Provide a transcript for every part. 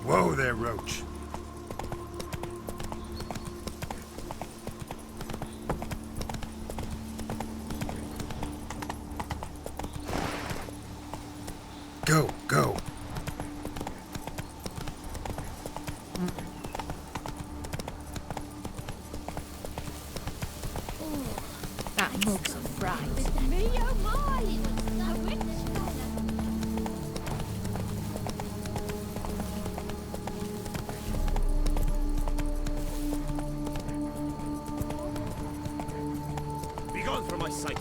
Whoa there, Roach. Go, go. That looks fried. Me, oh my! A witch Be gone from my sight.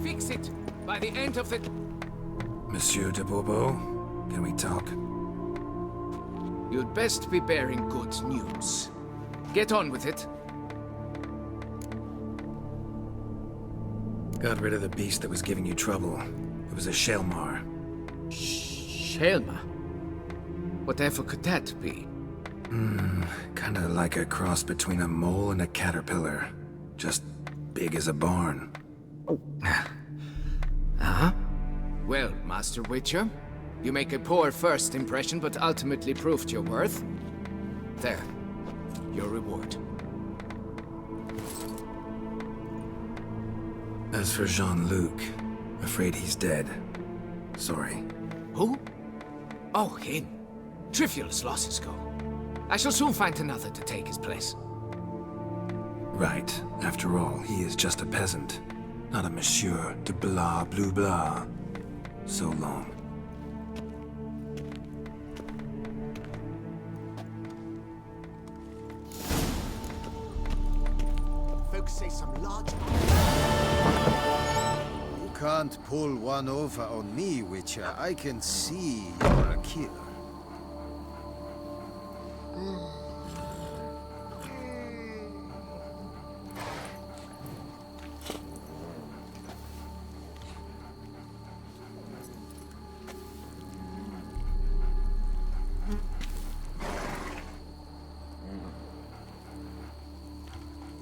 Fix it by the end of the... Monsieur de Bourbeau, can we talk? You'd best be bearing good news. Get on with it. Got rid of the beast that was giving you trouble. It was a Shelmar. Shelma? Whatever could that be? Kinda like a cross between a mole and a caterpillar. Just big as a barn. Uh-huh. Well, Master Witcher, you make a poor first impression, but ultimately proved your worth. There. Your reward. As for Jean-Luc, afraid he's dead. Sorry. Who? Oh, him. Trivial as losses go. I shall soon find another to take his place. Right. After all, he is just a peasant. Not a monsieur de blah blue blah. So long. Folks say some large... You can't pull one over on me, Witcher. I can see you're a killer.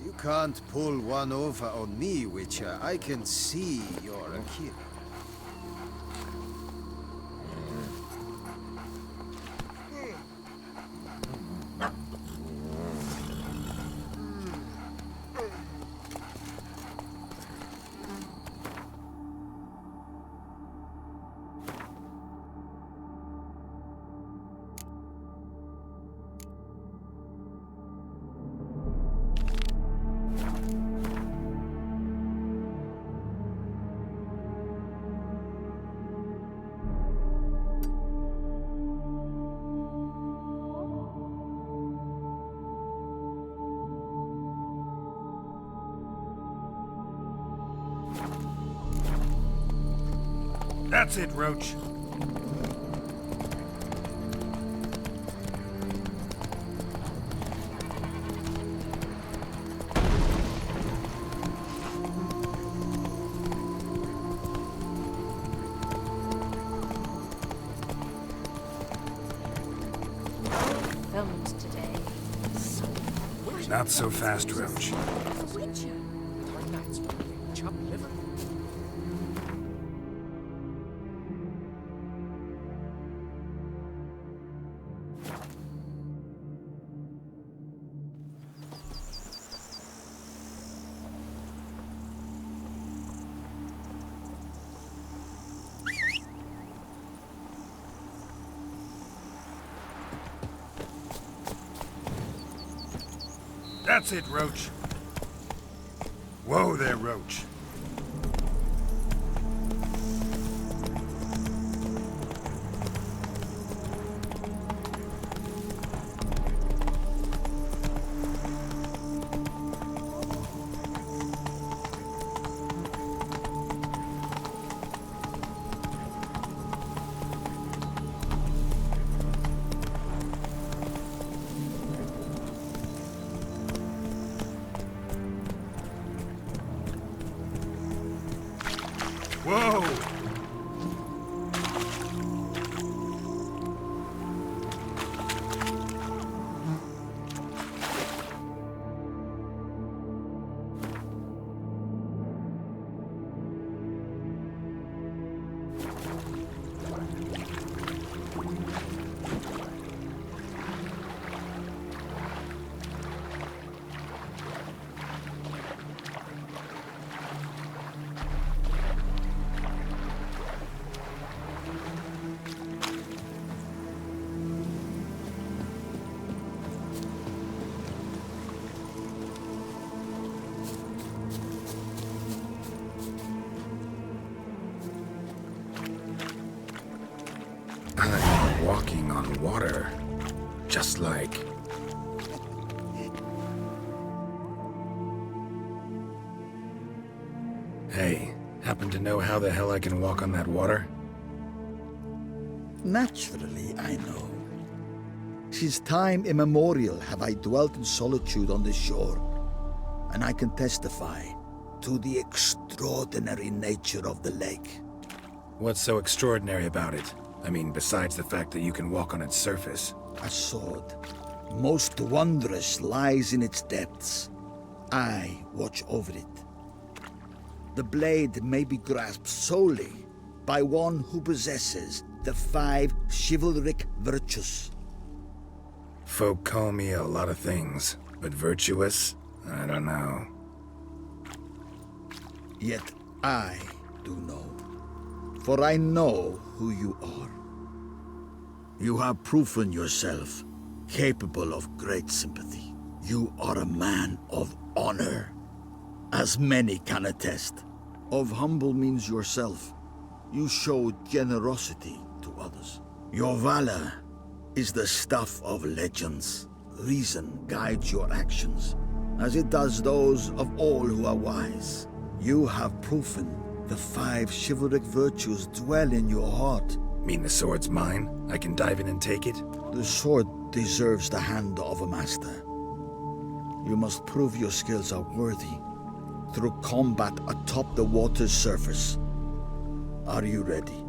You can't pull one over on me, Witcher. I can see you're a killer. That's it, Roach. Filmed today. Not so fast, Roach. a witcher. That's chop liver. That's it, Roach. Whoa there, Roach. I'm walking on water. Just like... Hey, happen to know how the hell I can walk on that water? Naturally, I know. Since time immemorial have I dwelt in solitude on this shore, and I can testify to the extraordinary nature of the lake. What's so extraordinary about it? I mean, besides the fact that you can walk on its surface. A sword, most wondrous, lies in its depths. I watch over it. The blade may be grasped solely by one who possesses the 5 chivalric virtues. Folk call me a lot of things, but virtuous? I don't know. Yet I do know. For I know who you are. You have proven yourself capable of great sympathy. You are a man of honor, as many can attest. Of humble means yourself. You showed generosity to others. Your valor is the stuff of legends. Reason guides your actions, as it does those of all who are wise. You have proven the 5 chivalric virtues dwell in your heart. Mean the sword's mine? I can dive in and take it? The sword deserves the hand of a master. You must prove your skills are worthy through combat atop the water's surface. Are you ready?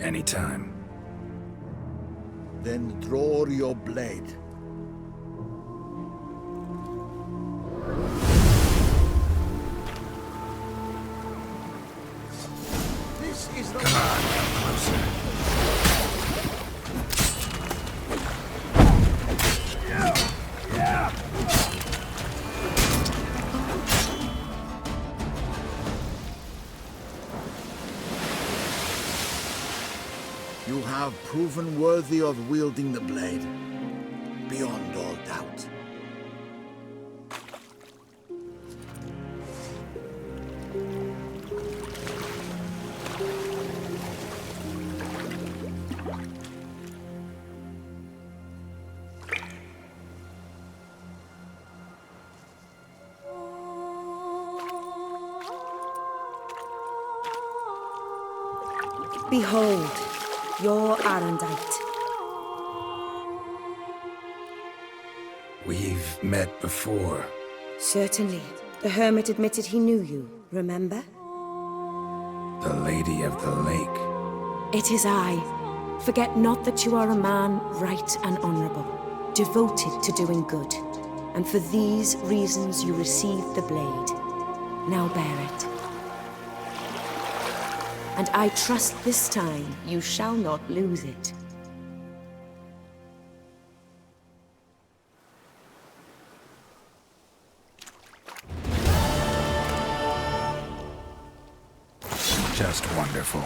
Anytime. Then draw your blade. This is the... Come on, come closer. You have proven worthy of wielding the blade, beyond all doubt. Behold, your Arendite. We've met before. Certainly. The hermit admitted he knew you, remember? The Lady of the Lake. It is I. Forget not that you are a man right and honorable, devoted to doing good. And for these reasons you received the blade. Now bear it. And I trust this time you shall not lose it. Just wonderful.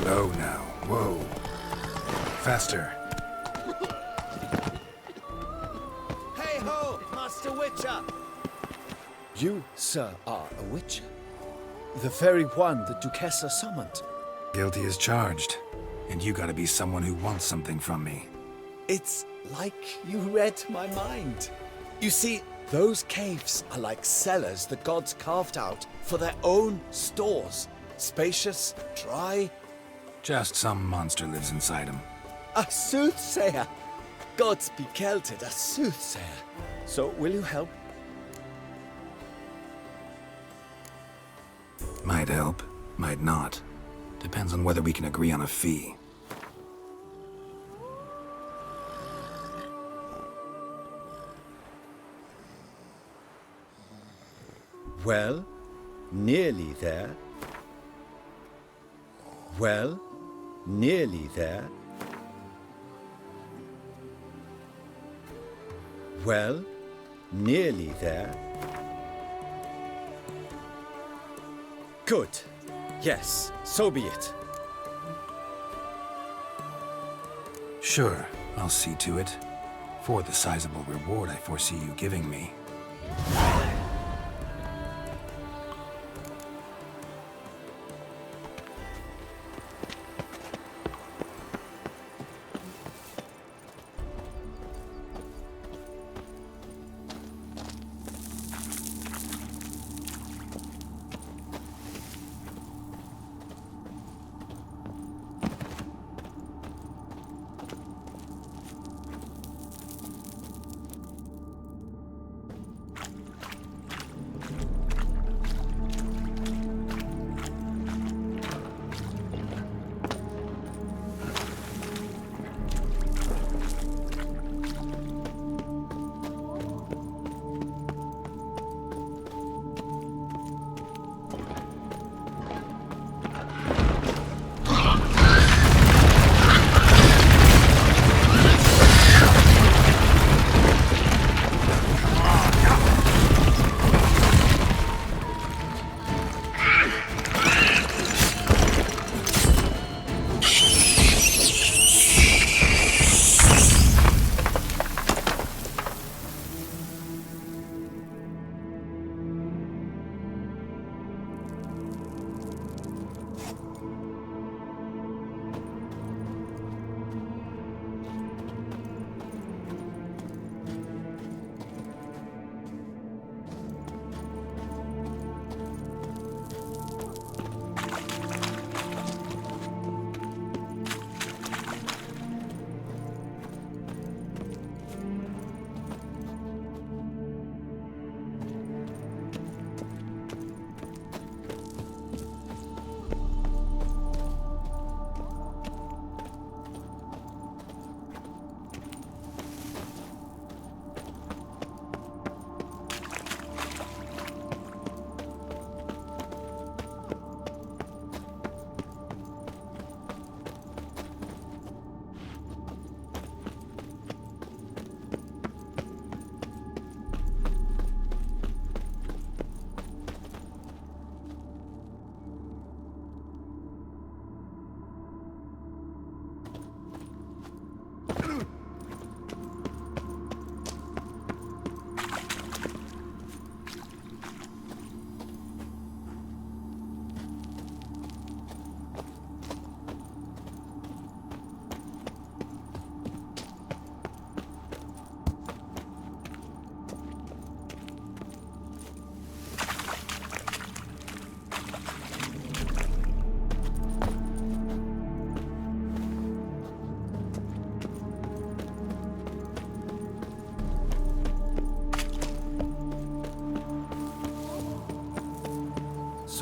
Slow now. Whoa. Faster. Hey ho, Master Witcher! You, sir, are a witcher. The very one that Duquesa summoned. Guilty as charged. And you gotta be someone who wants something from me. It's like you read my mind. You see, those caves are like cellars the gods carved out for their own stores. Spacious, dry. Just some monster lives inside him. A soothsayer! Gods be kelted, a soothsayer. So, will you help? Might help, might not. Depends on whether we can agree on a fee. Well, nearly there. Well, nearly there. Well, nearly there. Good. Yes, so be it. Sure, I'll see to it. For the sizable reward I foresee you giving me.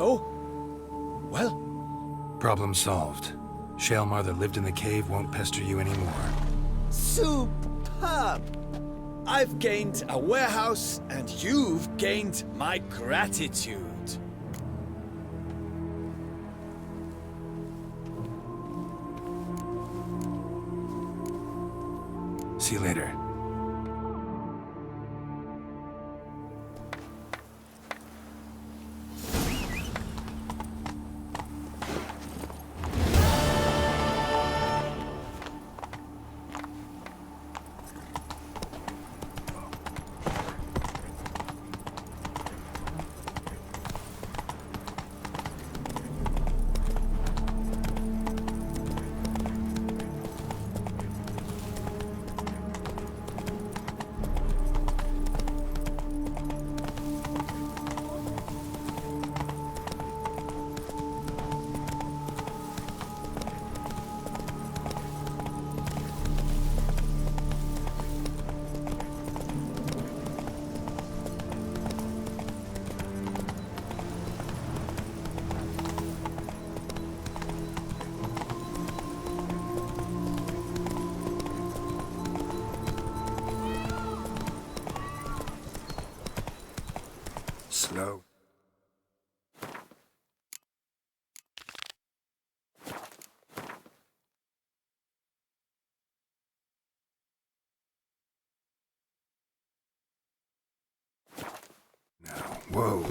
So? Well? Problem solved. Shaelmar that lived in the cave won't pester you anymore. Superb! I've gained a warehouse, and you've gained my gratitude. See you later. Whoa.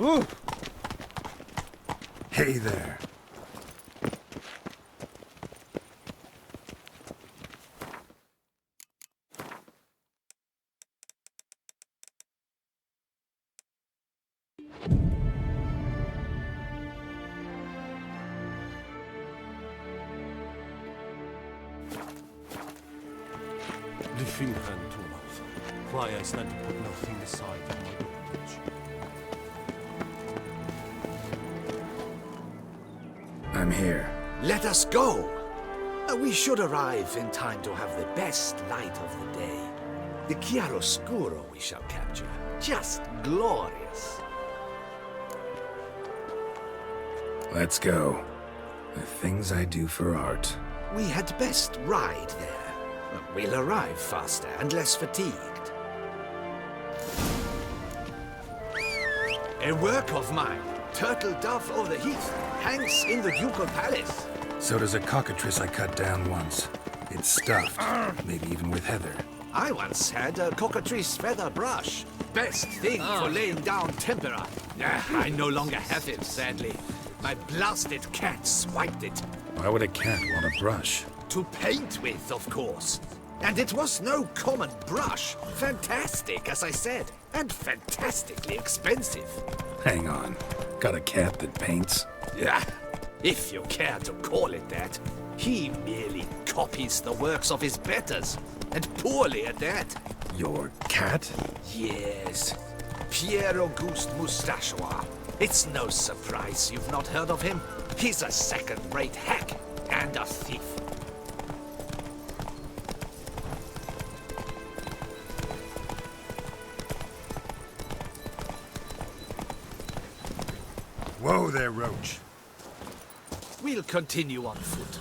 Ooh. Hey there. Die Finger Thomas. Why I stand to put nothing aside in my knowledge. I'm here. Let us go! We should arrive in time to have the best light of the day. The chiaroscuro we shall capture. Just glorious. Let's go. The things I do for art. We had best ride there. We'll arrive faster and less fatigued. A work of mine, Turtle Dove o' the Heath, hangs in the Ducal Palace. So does a cockatrice I cut down once. It's stuffed, maybe even with heather. I once had a cockatrice feather brush. Best thing for laying down tempera. I no longer have it, sadly. My blasted cat swiped it. Why would a cat want a brush? To paint with, of course. And it was no common brush. Fantastic, as I said. And fantastically expensive. Hang on. Got a cat that paints? Yeah, if you care to call it that. He merely copies the works of his betters. And poorly at that. Your cat? Yes. Pierre Auguste Moustachois. It's no surprise you've not heard of him. He's a second-rate hack and a thief. Whoa there, Roach. We'll continue on foot.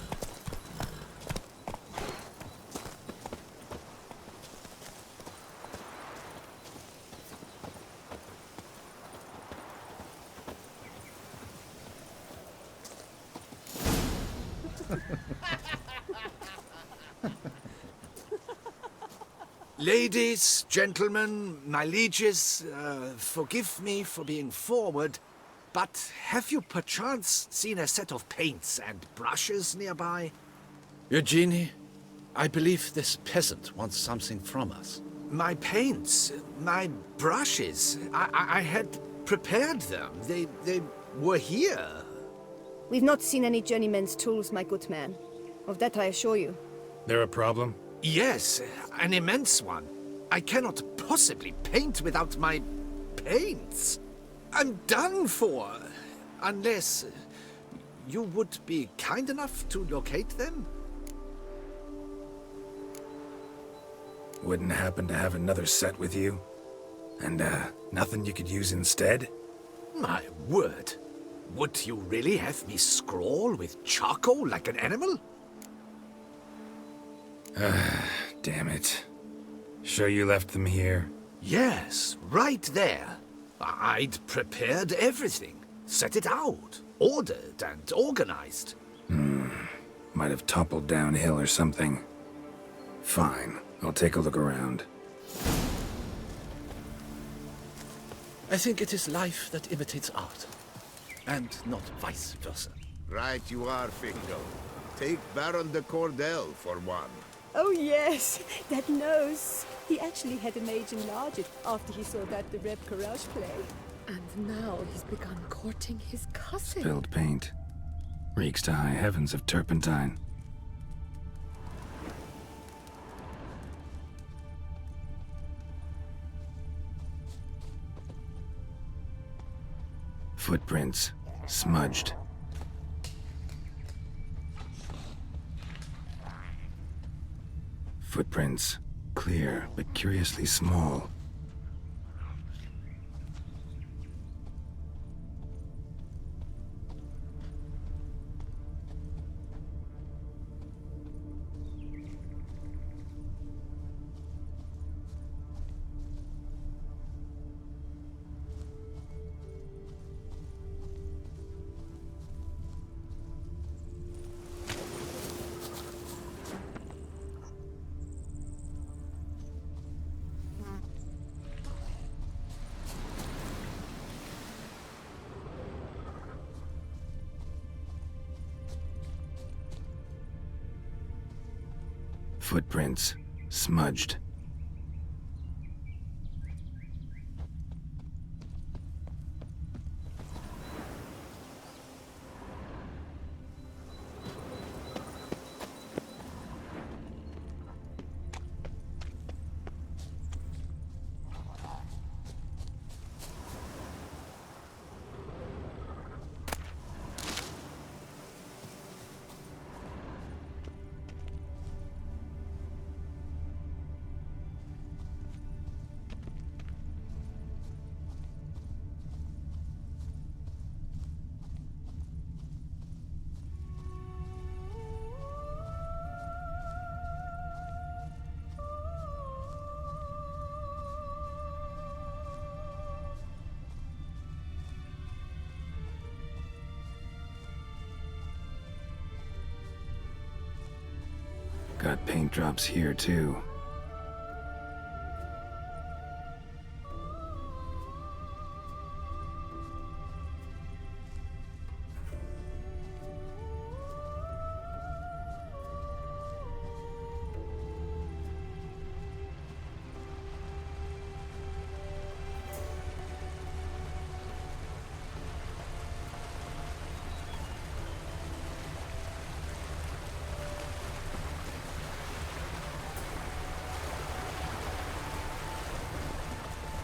Ladies, gentlemen, my lieges, forgive me for being forward, but have you perchance seen a set of paints and brushes nearby? Eugenie, I believe this peasant wants something from us. My paints, my brushes, I had prepared them. They were here. We've not seen any journeyman's tools, my good man. Of that I assure you. There a problem? Yes, an immense one. I cannot possibly paint without my paints. I'm done for. Unless you would be kind enough to locate them? Wouldn't happen to have another set with you? And, nothing you could use instead? My word. Would you really have me scrawl with charcoal like an animal? Damn it. Sure you left them here? Yes, right there. I'd prepared everything. Set it out. Ordered and organized. Might have toppled downhill or something. Fine. I'll take a look around. I think it is life that imitates art, and not vice versa. Right you are, Fingal. Take Baron de Cordel for one. Oh yes, that nose. He actually had a mage enlarge it after he saw that the Reb Courage play. And now he's begun courting his cousin. Spilled paint. Reeks to high heavens of turpentine. Footprints. Smudged. Footprints. Clear, but curiously small. Footprints. Smudged. Got paint drops here, too.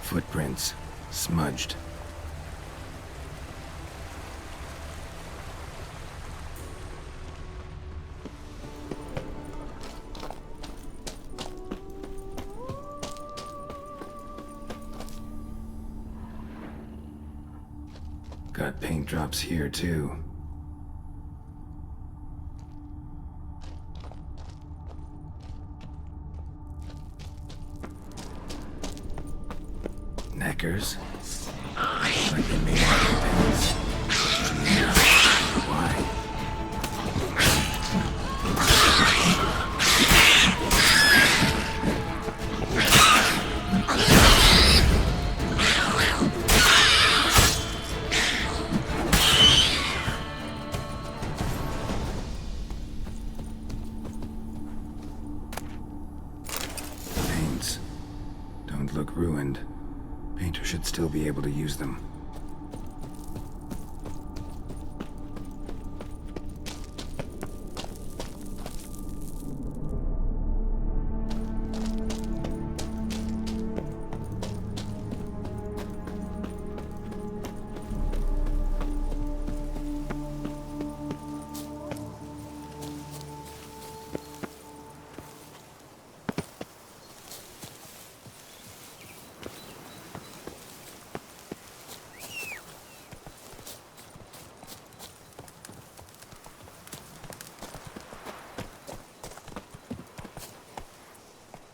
Footprints. Smudged. Got paint drops here, too. Neckers? Like they made out of pins. Why? Paints. Don't look ruined. Painter should still be able to use them.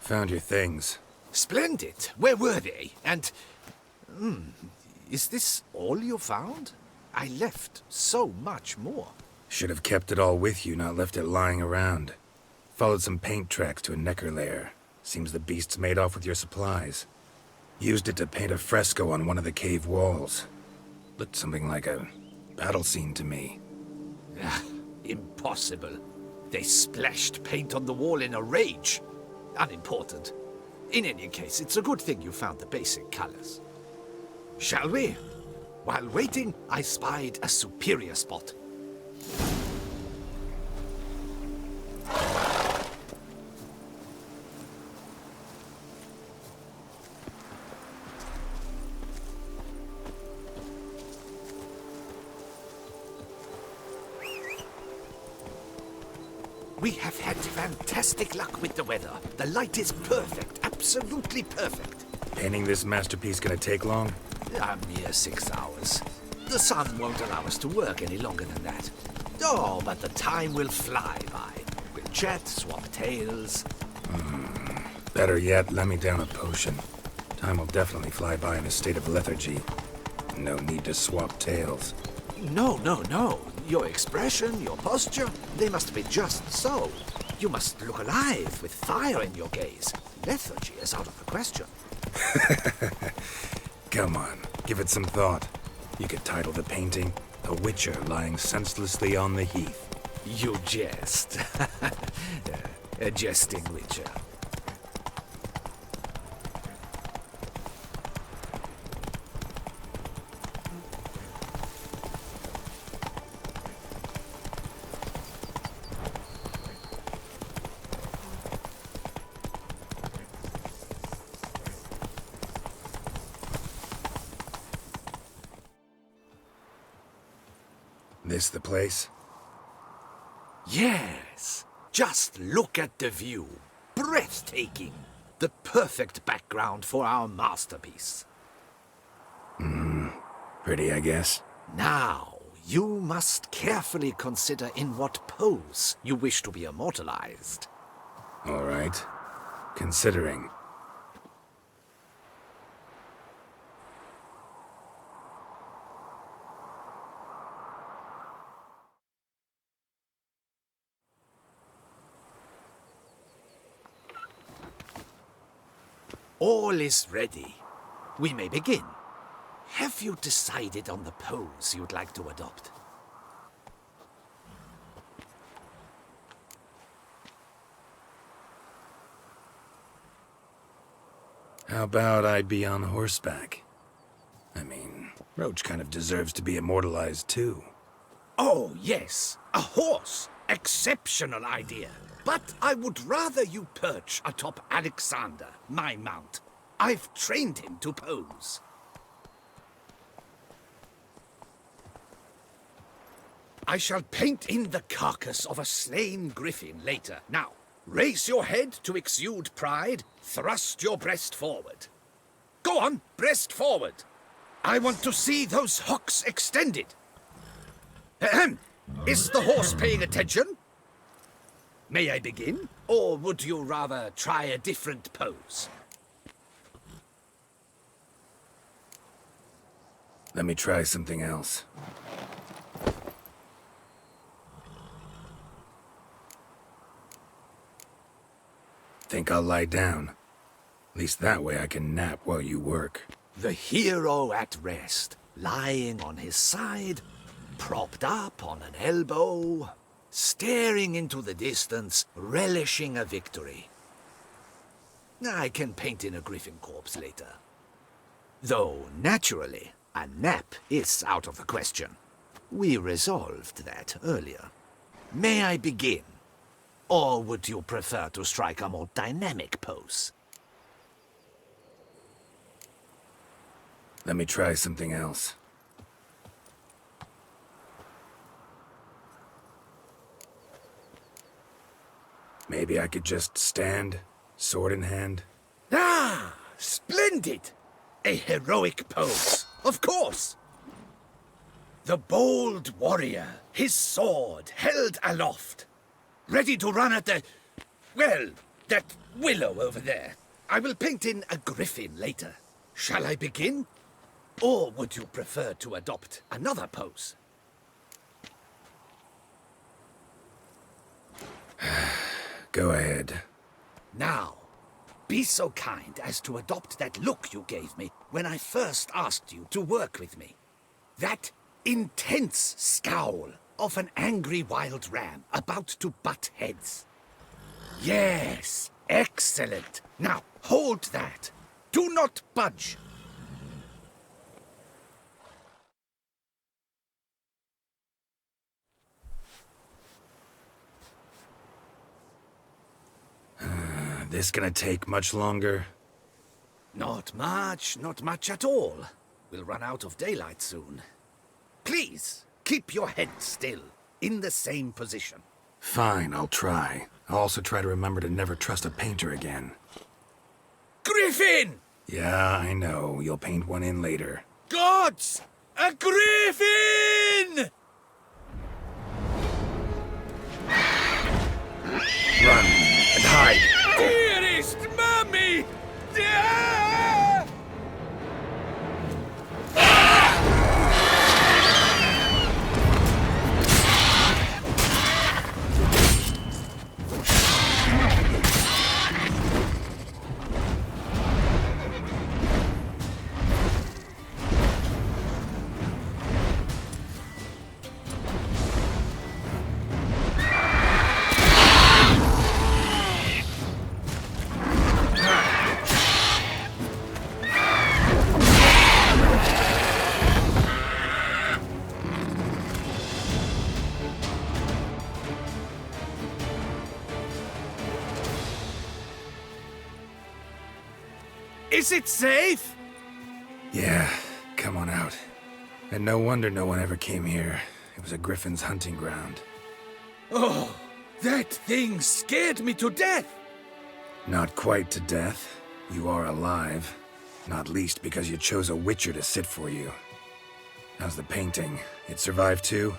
Found your things. Splendid. Where were they? And... is this all you found? I left so much more. Should have kept it all with you, not left it lying around. Followed some paint tracks to a Necker lair. Seems the beast's made off with your supplies. Used it to paint a fresco on one of the cave walls. Looked something like a battle scene to me. Impossible. They splashed paint on the wall in a rage. Unimportant. In any case, it's a good thing you found the basic colors. Shall we? While waiting, I spied a superior spot. We have had fantastic luck with the weather. The light is perfect, absolutely perfect. Painting this masterpiece gonna take long? A mere 6 hours. The sun won't allow us to work any longer than that. Oh, but the time will fly by. We'll chat, swap tales. Better yet, let me down a potion. Time will definitely fly by in a state of lethargy. No need to swap tales. No. Your expression, your posture, they must be just so. You must look alive with fire in your gaze. Lethargy is out of the question. Come on, give it some thought. You could title the painting, A Witcher Lying Senselessly on the Heath. You jest. A jesting Witcher. This the place? Yes. Just look at the view. Breathtaking. The perfect background for our masterpiece. Pretty, I guess. Now, you must carefully consider in what pose you wish to be immortalized. All right. Considering. All is ready. We may begin. Have you decided on the pose you'd like to adopt? How about I be on horseback? I mean, Roach kind of deserves to be immortalized too. Oh, yes. A horse. Exceptional idea. But I would rather you perch atop Alexander, my mount. I've trained him to pose. I shall paint in the carcass of a slain griffin later. Now, raise your head to exude pride. Thrust your breast forward. Go on, breast forward. I want to see those hocks extended. Ahem. Is the horse paying attention? May I begin? Or would you rather try a different pose? Let me try something else. Think I'll lie down. At least that way I can nap while you work. The hero at rest, lying on his side, propped up on an elbow, staring into the distance, relishing a victory. I can paint in a griffin corpse later. Though, naturally, a nap is out of the question. We resolved that earlier. May I begin? Or would you prefer to strike a more dynamic pose? Let me try something else. Maybe I could just stand, sword in hand. Ah, splendid! A heroic pose, of course. The bold warrior, his sword held aloft, ready to run at that willow over there. I will paint in a griffin later. Shall I begin? Or would you prefer to adopt another pose? Go ahead. Now, be so kind as to adopt that look you gave me when I first asked you to work with me. That intense scowl of an angry wild ram about to butt heads. Yes, excellent. Now, hold that. Do not budge. This gonna take much longer? Not much at all. We'll run out of daylight soon. Please, keep your head still, in the same position. Fine, I'll try. I'll also try to remember to never trust a painter again. Griffin! Yeah, I know. You'll paint one in later. Gods! A griffin! Run and hide! Dearest Mummy! Ah! Is it safe? Yeah, come on out. And no wonder no one ever came here. It was a griffin's hunting ground. Oh, that thing scared me to death! Not quite to death. You are alive. Not least because you chose a witcher to sit for you. How's the painting? It survived too?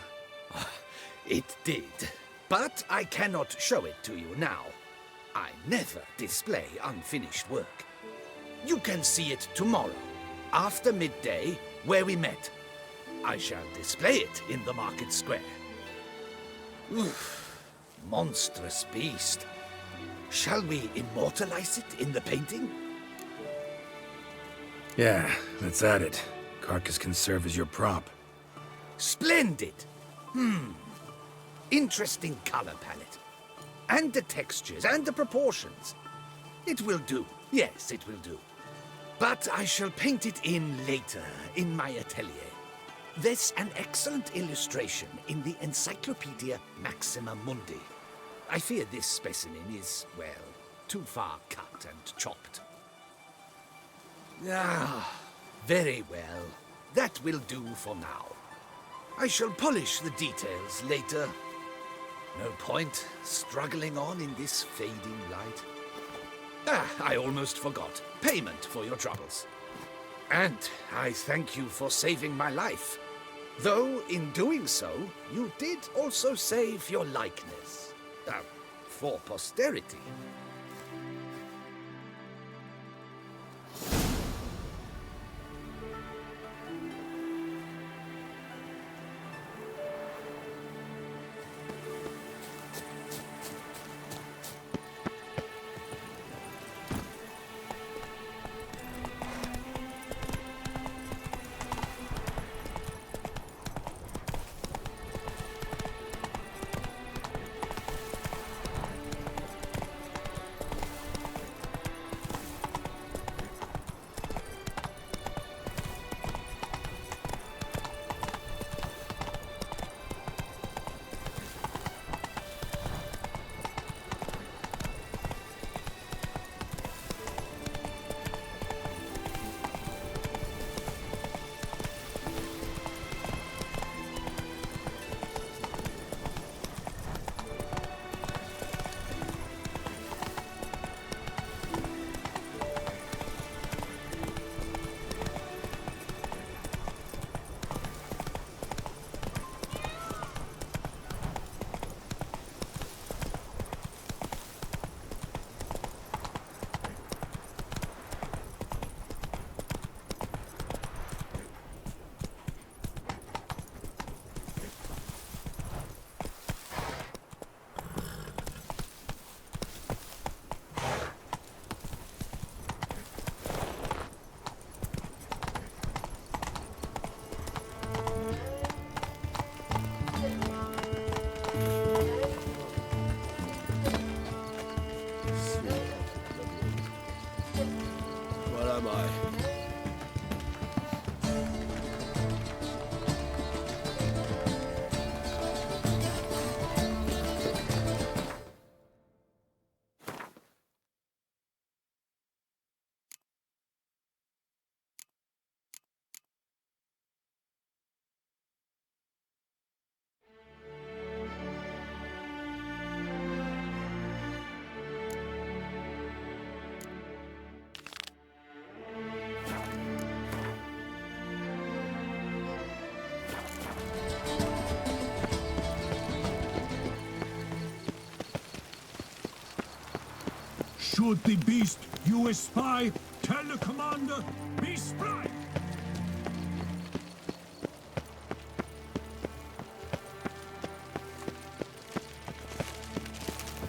It did. But I cannot show it to you now. I never display unfinished work. You can see it tomorrow, after midday, where we met. I shall display it in the market square. Oof, monstrous beast. Shall we immortalize it in the painting? Yeah, let's add it. Carcass can serve as your prop. Splendid! Interesting color palette. And the textures and the proportions. It will do. Yes, it will do. But I shall paint it in later, in my atelier. There's an excellent illustration in the Encyclopedia Maxima Mundi. I fear this specimen is, well, too far cut and chopped. Ah, very well. That will do for now. I shall polish the details later. No point struggling on in this fading light. Ah, I almost forgot. Payment for your troubles. And I thank you for saving my life. Though, in doing so, you did also save your likeness. For posterity. Should the beast you espy, tell the commander, be spry!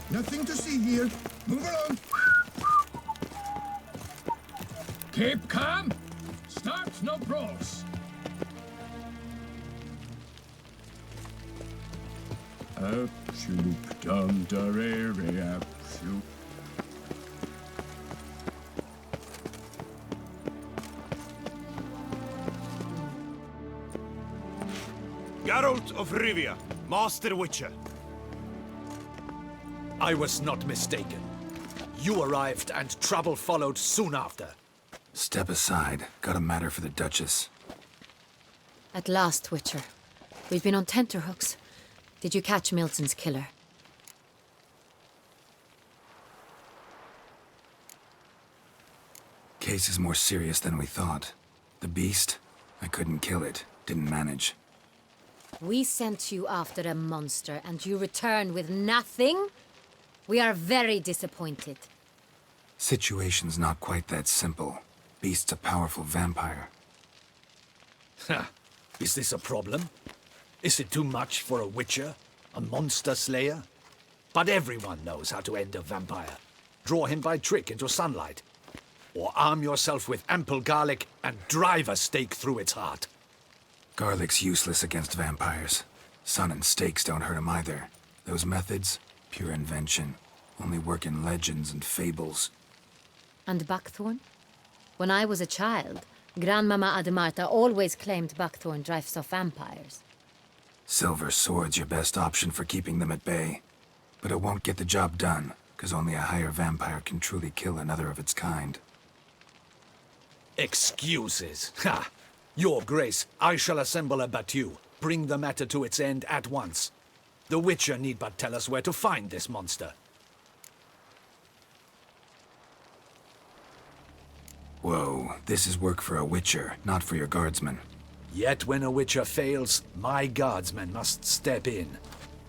Nothing to see here. Move along. Keep calm. Start no brawls. Up, shoop, dum, darere, up, shoop. Geralt of Rivia, Master Witcher. I was not mistaken. You arrived and trouble followed soon after. Step aside. Got a matter for the Duchess. At last, Witcher. We've been on tenterhooks. Did you catch Milton's killer? Case is more serious than we thought. The beast? I couldn't kill it. Didn't manage. We sent you after a monster, and you return with nothing? We are very disappointed. Situation's not quite that simple. Beast's a powerful vampire. Ha! Is this a problem? Is it too much for a witcher? A monster slayer? But everyone knows how to end a vampire. Draw him by trick into sunlight. Or arm yourself with ample garlic and drive a stake through its heart. Garlic's useless against vampires. Sun and stakes don't hurt him either. Those methods, pure invention. Only work in legends and fables. And buckthorn? When I was a child, Grandmama Ademarta always claimed buckthorn drives off vampires. Silver sword's your best option for keeping them at bay. But it won't get the job done, because only a higher vampire can truly kill another of its kind. Excuses. Ha! Your Grace, I shall assemble a battue. Bring the matter to its end at once. The Witcher need but tell us where to find this monster. Whoa, this is work for a Witcher, not for your guardsmen. Yet when a Witcher fails, my guardsmen must step in.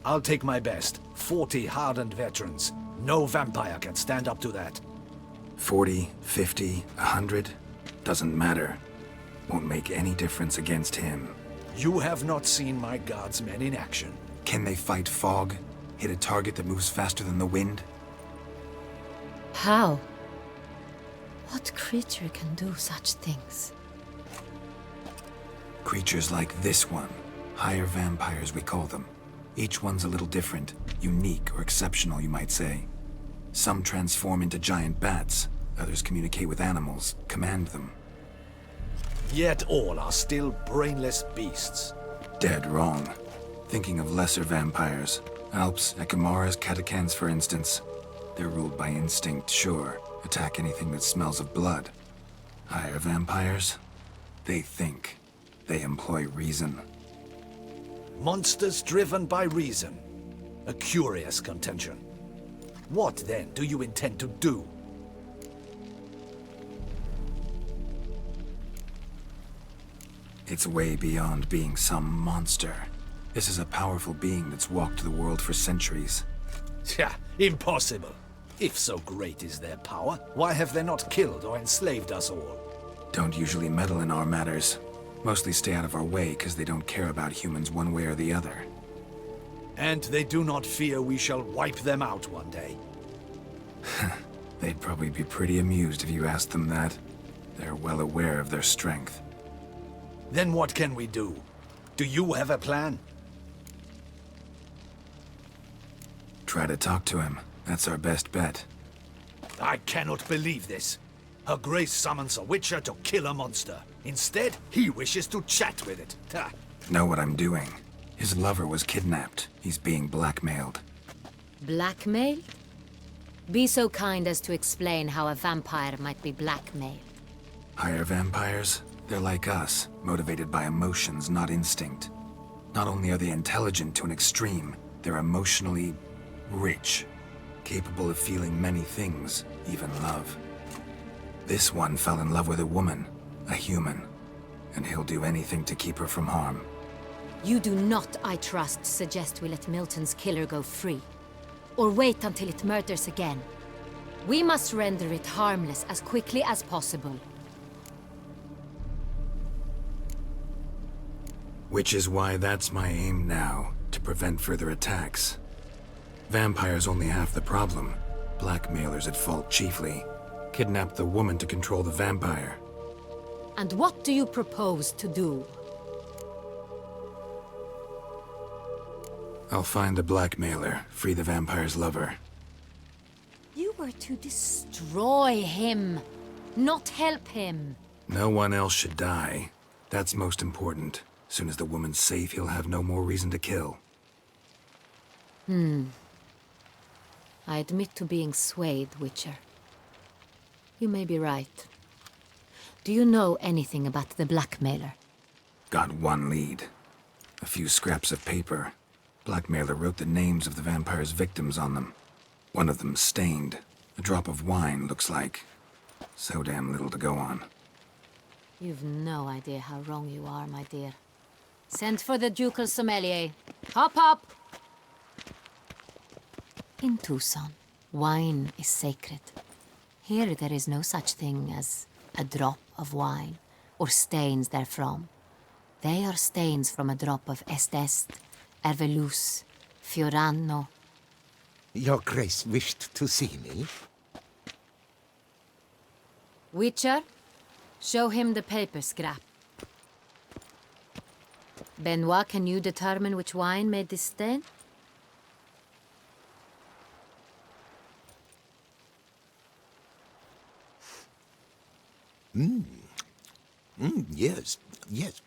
I'll take my best. 40 hardened veterans. No vampire can stand up to that. 40, 50, 100? Doesn't matter. Won't make any difference against him. You have not seen my guardsmen in action. Can they fight fog? Hit a target that moves faster than the wind? How? What creature can do such things? Creatures like this one. Higher vampires, we call them. Each one's a little different. Unique or exceptional, you might say. Some transform into giant bats. Others communicate with animals, command them. Yet all are still brainless beasts. Dead wrong. Thinking of lesser vampires. Alps, Ekamaras, Catacans, for instance. They're ruled by instinct, sure. Attack anything that smells of blood. Higher vampires? They think. They employ reason. Monsters driven by reason. A curious contention. What, then, do you intend to do? It's way beyond being some monster. This is a powerful being that's walked the world for centuries. Yeah, impossible. If so great is their power, why have they not killed or enslaved us all? Don't usually meddle in our matters. Mostly stay out of our way because they don't care about humans one way or the other. And they do not fear we shall wipe them out one day. They'd probably be pretty amused if you asked them that. They're well aware of their strength. Then what can we do? Do you have a plan? Try to talk to him. That's our best bet. I cannot believe this. Her Grace summons a Witcher to kill a monster. Instead, he wishes to chat with it. Ha. Know what I'm doing. His lover was kidnapped. He's being blackmailed. Blackmailed? Be so kind as to explain how a vampire might be blackmailed. Higher vampires? They're like us, motivated by emotions, not instinct. Not only are they intelligent to an extreme, they're emotionally rich. Capable of feeling many things, even love. This one fell in love with a woman, a human, and he'll do anything to keep her from harm. You do not, I trust, suggest we let Milton's killer go free. Or wait until it murders again. We must render it harmless as quickly as possible. Which is why that's my aim now, to prevent further attacks. Vampires only half the problem. Blackmailers at fault chiefly. Kidnapped the woman to control the vampire. And what do you propose to do? I'll find the blackmailer, free the vampire's lover. You were to destroy him, not help him. No one else should die. That's most important. Soon as the woman's safe, he'll have no more reason to kill. I admit to being swayed, Witcher. You may be right. Do you know anything about the blackmailer? Got one lead. A few scraps of paper. Blackmailer wrote the names of the vampire's victims on them. One of them stained. A drop of wine, looks like. So damn little to go on. You've no idea how wrong you are, my dear. Send for the ducal sommelier. Hop, hop! In Tucson, wine is sacred. Here there is no such thing as a drop of wine, or stains therefrom. They are stains from a drop of Est, Ervelus, Fiorano. Your Grace wished to see me? Witcher, show him the paper scrap. Benoit, can you determine which wine made this stain? Yes, yes.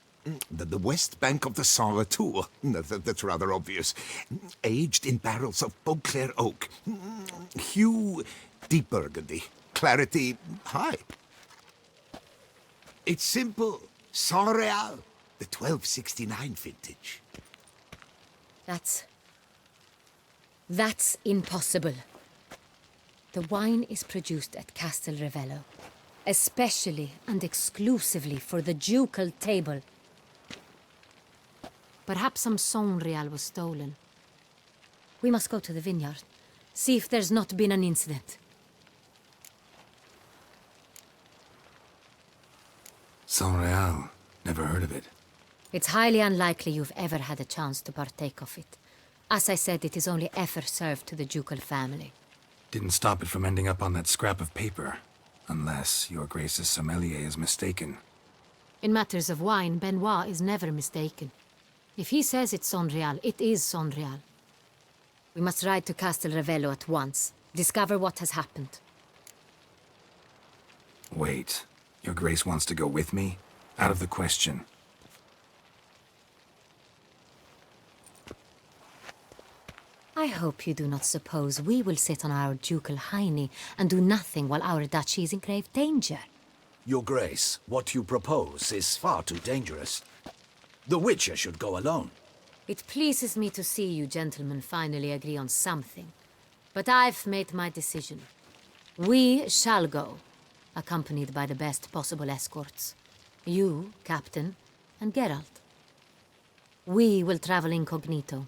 The west bank of the Saint Retour. That's rather obvious. Aged in barrels of Beauclair oak. Hue, deep burgundy. Clarity, high. It's simple. Saint Real, the 1269 vintage. That's impossible. The wine is produced at Castel Revello, especially and exclusively for the ducal table. Perhaps some Saint Real was stolen. We must go to the vineyard, see if there's not been an incident. Saint Real. Never heard of it. It's highly unlikely you've ever had a chance to partake of it. As I said, it is only ever served to the ducal family. Didn't stop it from ending up on that scrap of paper. Unless your Grace's sommelier is mistaken. In matters of wine, Benoit is never mistaken. If he says it's Saint Real, it is Saint Real. We must ride to Castel Revello at once. Discover what has happened. Wait. Your Grace wants to go with me? Out of the question. I hope you do not suppose we will sit on our ducal hiney and do nothing while our duchy is in grave danger. Your Grace, what you propose is far too dangerous. The Witcher should go alone. It pleases me to see you gentlemen finally agree on something. But I've made my decision. We shall go, accompanied by the best possible escorts. You, Captain, and Geralt. We will travel incognito.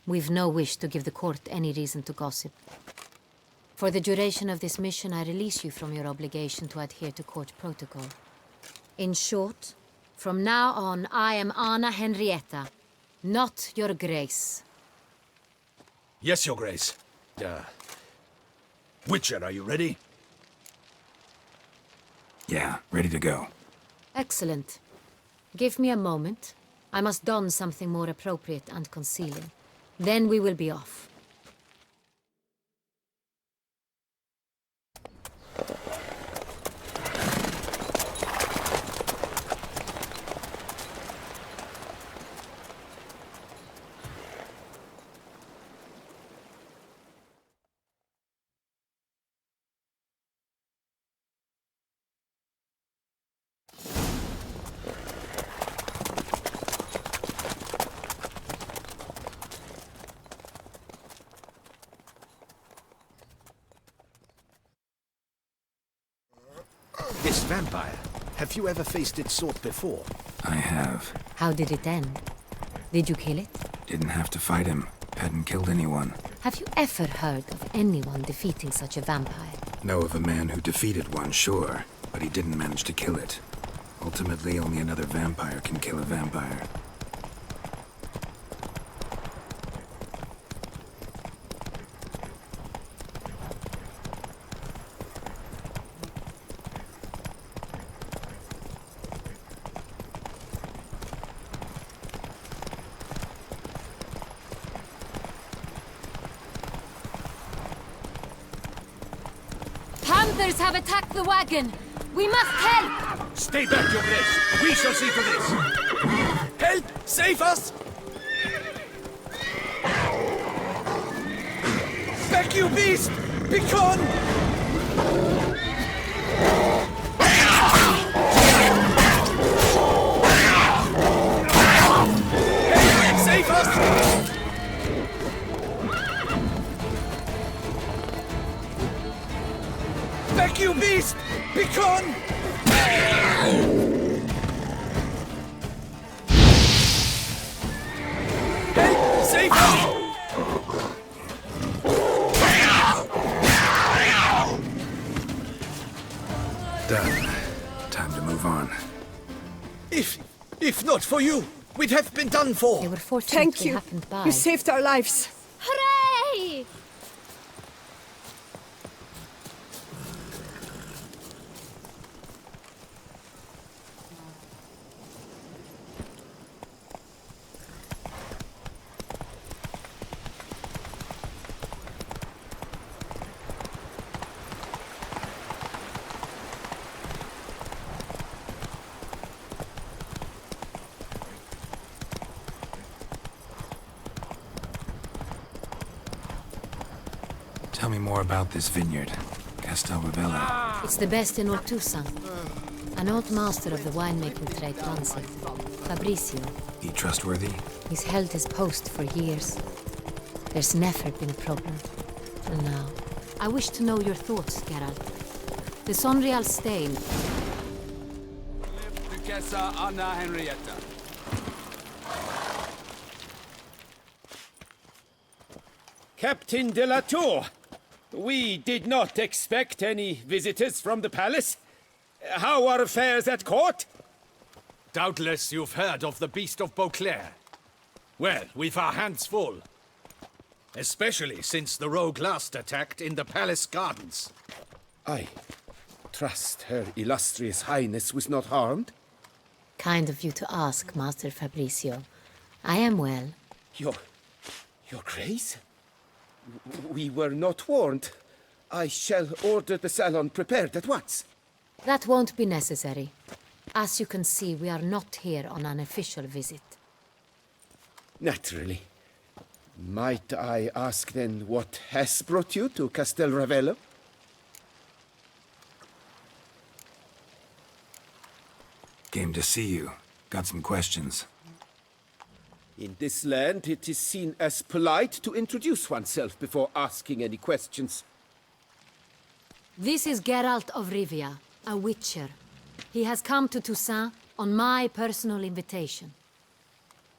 We've no wish to give the court any reason to gossip. For the duration of this mission, I release you from your obligation to adhere to court protocol. In short, from now on, I am Anna Henrietta, not your Grace. Yes, Your Grace. Witcher, are you ready? Yeah, ready to go. Excellent. Give me a moment. I must don something more appropriate and concealing. Then we will be off. This vampire, have you ever faced its sort before? I have. How did it end? Did you kill it? Didn't have to fight him. Hadn't killed anyone. Have you ever heard of anyone defeating such a vampire? Know of a man who defeated one, sure, but he didn't manage to kill it. Ultimately, only another vampire can kill a vampire. Panthers have attacked the wagon! We must help! Stay back, Your Grace! We shall see to this! Help! Save us! Back, you beast! Be gone! back, you beast! Begone! Help! Save me! Done. Time to move on. If not for you, we'd have been done for. They were fortunate Thank they you. happened by. You saved our lives. Hooray! Tell me more about this vineyard, Castel Ravella. It's the best in all Toussaint. An old master of the winemaking trade runs it, Fabrizio. He trustworthy? He's held his post for years. There's never been a problem. Till now. I wish to know your thoughts, Geralt. The Sonreal stain. Duchessa Anna Henrietta. Captain de la Tour, we did not expect any visitors from the palace. How are affairs at court? Doubtless you've heard of the Beast of Beauclair. Well, we've our hands full. Especially since the rogue last attacked in the palace gardens. I trust Her Illustrious Highness was not harmed. Kind of you to ask, Master Fabrizio. I am well. Your Grace? We were not warned. I shall order the salon prepared at once. That won't be necessary. As you can see, we are not here on an official visit. Naturally. Might I ask then what has brought you to Castel Ravella? Came to see you. Got some questions. In this land, it is seen as polite to introduce oneself before asking any questions. This is Geralt of Rivia, a witcher. He has come to Toussaint on my personal invitation.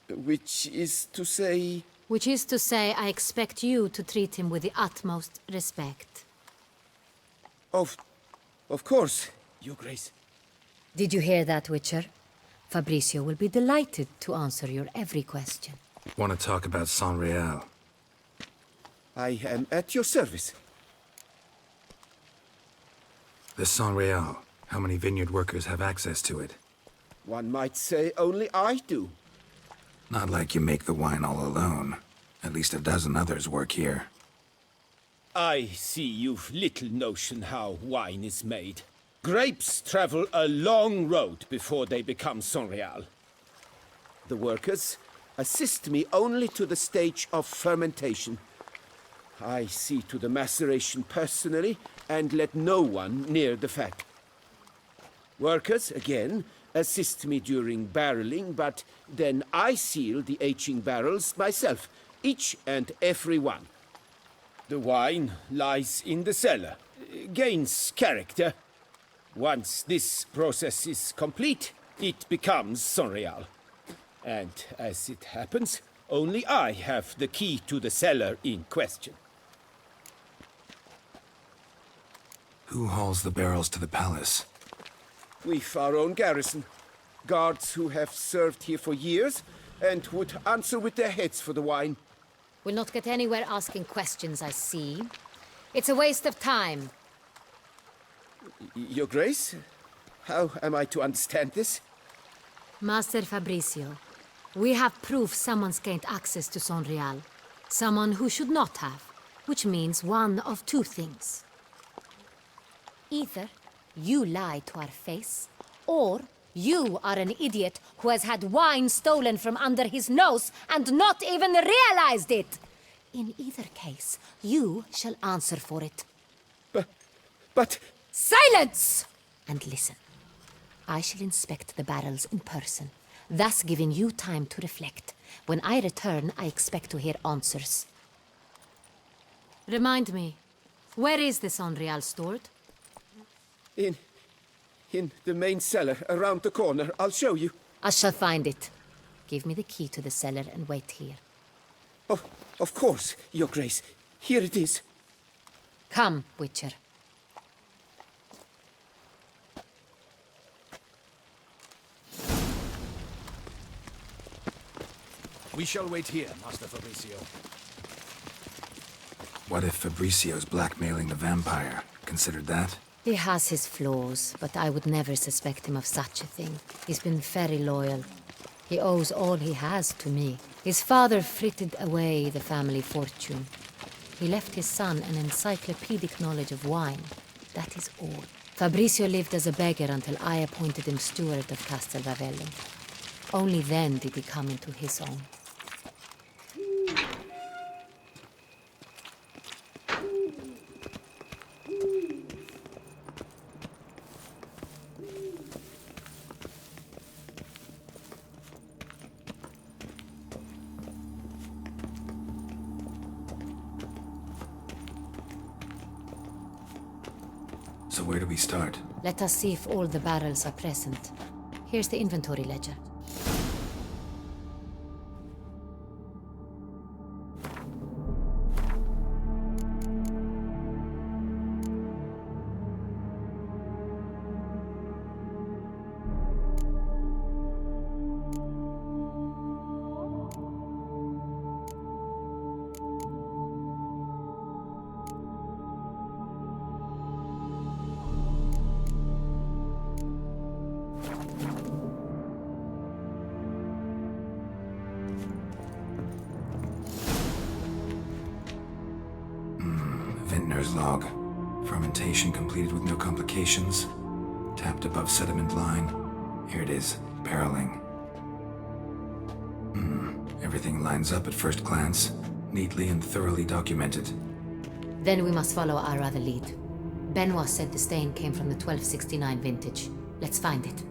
Which is to say... Which is to say, I expect you to treat him with the utmost respect. Of course, Your Grace. Did you hear that, Witcher? Fabrizio will be delighted to answer your every question. Want to talk about Sonreal? I am at your service. The Sonreal. How many vineyard workers have access to it? One might say only I do. Not like you make the wine all alone. At least a dozen others work here. I see you've little notion how wine is made. Grapes travel a long road before they become Sonreal. The workers assist me only to the stage of fermentation. I see to the maceration personally and let no one near the fat. Workers, again, assist me during barreling, but then I seal the aging barrels myself, each and every one. The wine lies in the cellar, gains character. Once this process is complete, it becomes Sonreal. And as it happens, only I have the key to the cellar in question. Who hauls the barrels to the palace? We've our own garrison. Guards who have served here for years and would answer with their heads for the wine. We'll not get anywhere asking questions, I see. It's a waste of time. Your Grace? How am I to understand this? Master Fabrizio, we have proof someone's gained access to Sonreal. Someone who should not have. Which means one of two things. Either you lie to our face, or you are an idiot who has had wine stolen from under his nose and not even realized it. In either case, you shall answer for it. But... Silence! And listen. I shall inspect the barrels in person, thus giving you time to reflect. When I return, I expect to hear answers. Remind me, where is the Sonreal stored? In the main cellar, around the corner. I'll show you. I shall find it. Give me the key to the cellar and wait here. Oh, of course, Your Grace. Here it is. Come, Witcher. We shall wait here, Master Fabrizio. What if Fabrizio's blackmailing the vampire? Considered that? He has his flaws, but I would never suspect him of such a thing. He's been very loyal. He owes all he has to me. His father frittered away the family fortune. He left his son an encyclopedic knowledge of wine. That is all. Fabrizio lived as a beggar until I appointed him steward of Castel Ravello. Only then did he come into his own. So where do we start? Let us see if all the barrels are present. Here's the inventory ledger. Vintner's log. Fermentation completed with no complications. Tapped above sediment line. Here it is, barreling. Everything lines up at first glance. Neatly and thoroughly documented. Then we must follow our other lead. Benoit said the stain came from the 1269 vintage. Let's find it.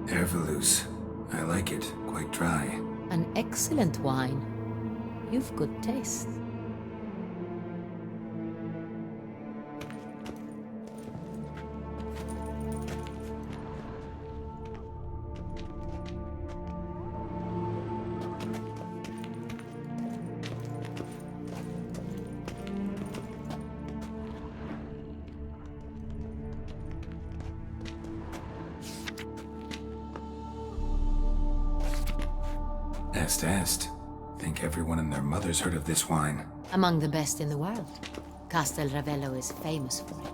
Ervelous. I like it. Quite dry. An excellent wine. You've good taste. Est. Think everyone and their mother's heard of this wine. Among the best in the world. Castel Ravello is famous for it.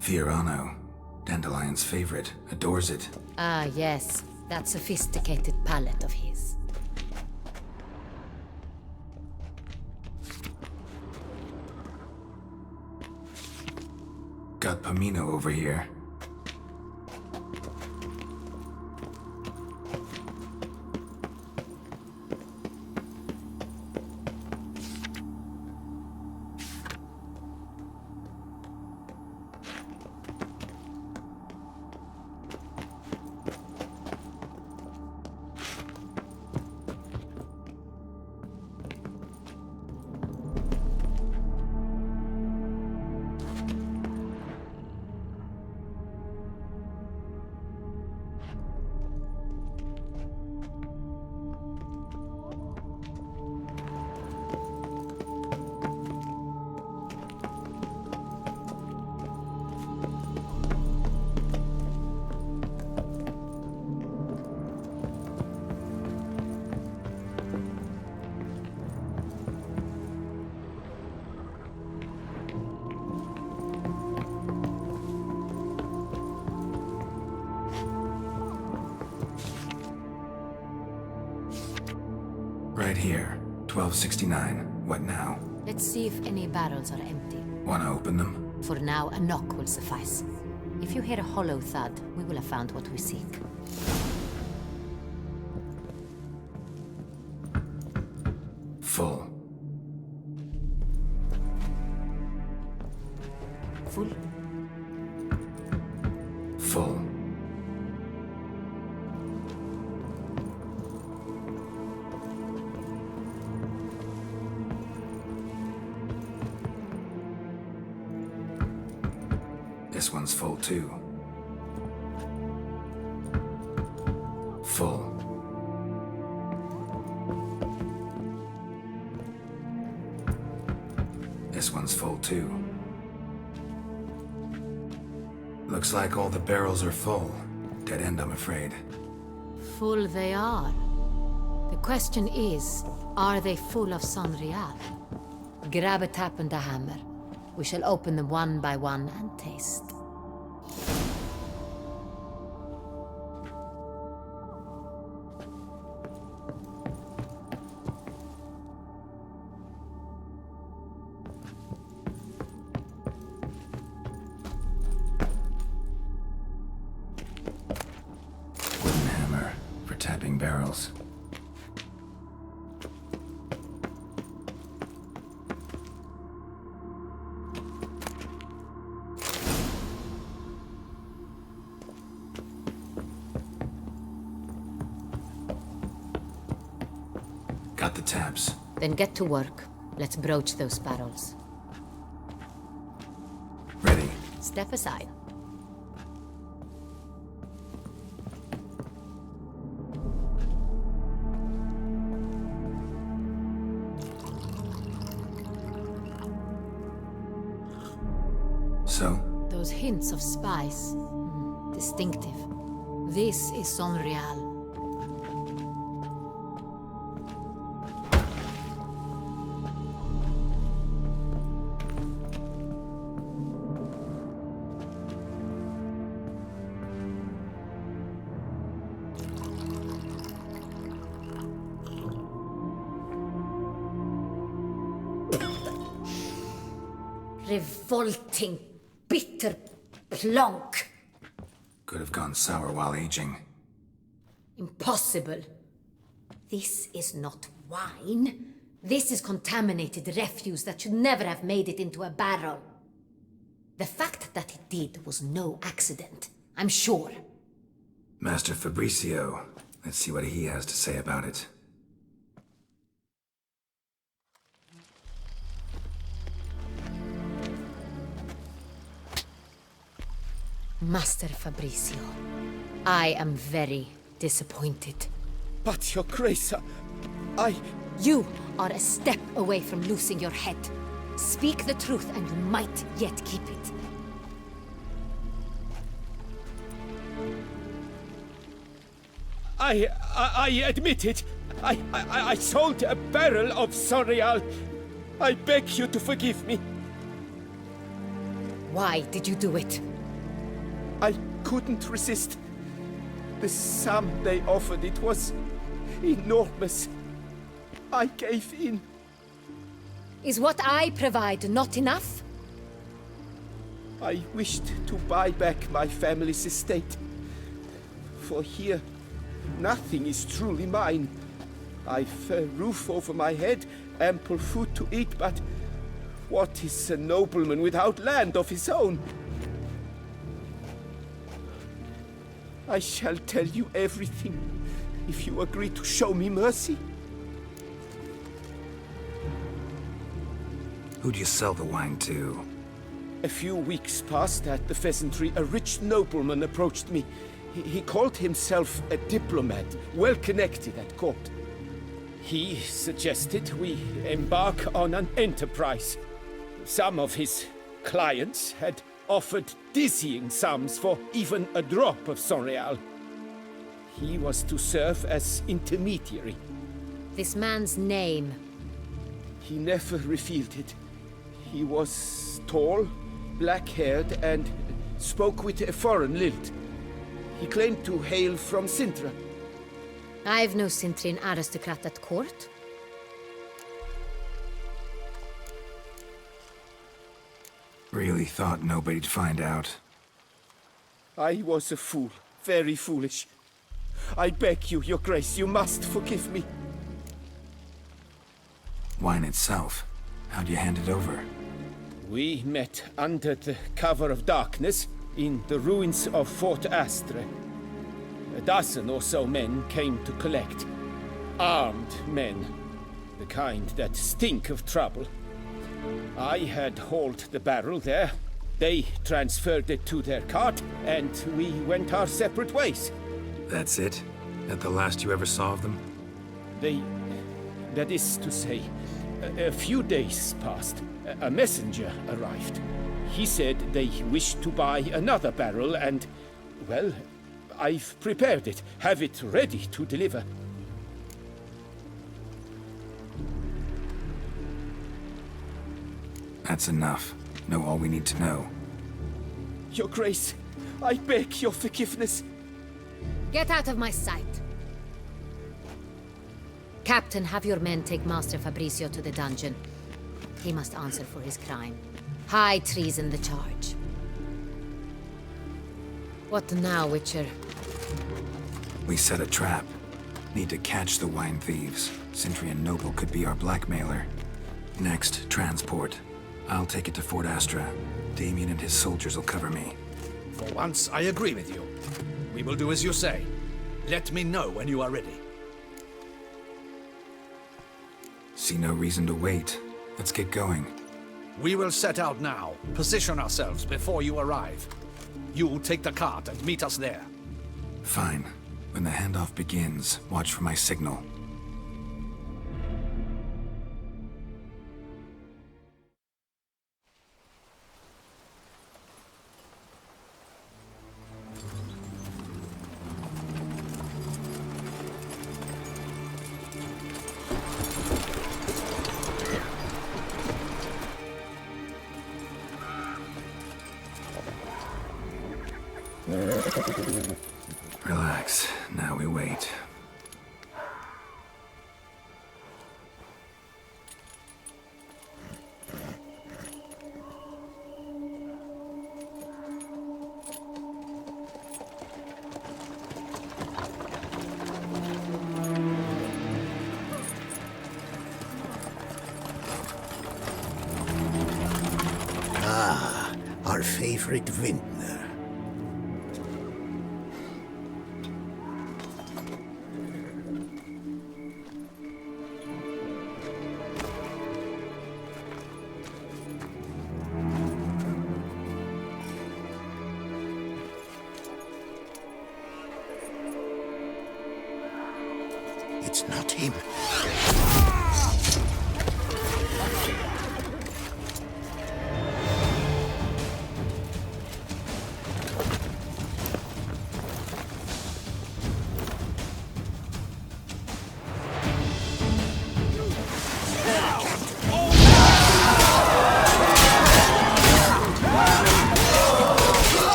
Fiorano. Dandelion's favorite. Adores it. Ah, yes. That sophisticated palate of his. Got Pomino over here. Right here. 1269. What now? Let's see if any barrels are empty. Wanna open them? For now, a knock will suffice. If you hear a hollow thud, we will have found what we seek. Full. Full. Full. This one's full too. Full. This one's full too. Looks like all the barrels are full. Dead end, I'm afraid. Full they are. The question is, are they full of Sonreal? Grab a tap and a hammer. We shall open them one by one and taste. Wooden hammer for tapping barrels. Got the taps. Then get to work. Let's broach those barrels. Ready. Step aside. So? Those hints of spice. Distinctive. This is Sonreal. Revolting, bitter plonk. Could have gone sour while aging. Impossible. This is not wine. This is contaminated refuse that should never have made it into a barrel. The fact that it did was no accident, I'm sure. Master Fabricio. Let's see what he has to say about it. Master Fabricio, I am very disappointed. But, Your Grace, You are a step away from losing your head. Speak the truth and you might yet keep it. I admit it. I sold a barrel of Sonreal. I beg you to forgive me. Why did you do it? I couldn't resist. The sum they offered, it was enormous. I gave in. Is what I provide not enough? I wished to buy back my family's estate. For here, nothing is truly mine. I've a roof over my head, ample food to eat, but what is a nobleman without land of his own? I shall tell you everything, if you agree to show me mercy. Who'd you sell the wine to? A few weeks past at the pheasantry, a rich nobleman approached me. He called himself a diplomat, well connected at court. He suggested we embark on an enterprise. Some of his clients had offered dizzying sums for even a drop of Sonreal. He was to serve as intermediary. This man's name? He never revealed it. He was tall, black-haired, and spoke with a foreign lilt. He claimed to hail from Sintra. I've no Sintrin aristocrat at court. Really thought nobody'd find out. I was a fool, very foolish. I beg you, Your Grace, you must forgive me. Wine itself. How'd you hand it over? We met under the cover of darkness in the ruins of Fort Astre. A dozen or so men came to collect. Armed men. The kind that stink of trouble. I had hauled the barrel there. They transferred it to their cart, and we went our separate ways. That's it? That the last you ever saw of them? That is to say, a few days passed. A messenger arrived. He said they wished to buy another barrel and, well, I've prepared it. Have it ready to deliver. That's enough. Know all we need to know. Your Grace, I beg your forgiveness. Get out of my sight. Captain, have your men take Master Fabrizio to the dungeon. He must answer for his crime. High treason the charge. What now, Witcher? We set a trap. Need to catch the wine thieves. Centrian Noble could be our blackmailer. Next, transport. I'll take it to Fort Astra. Damien and his soldiers will cover me. For once, I agree with you. We will do as you say. Let me know when you are ready. See no reason to wait. Let's get going. We will set out now. Position ourselves before you arrive. You take the cart and meet us there. Fine. When the handoff begins, watch for my signal. Relax. Now we wait. Ah, our favorite vintner. It's not him.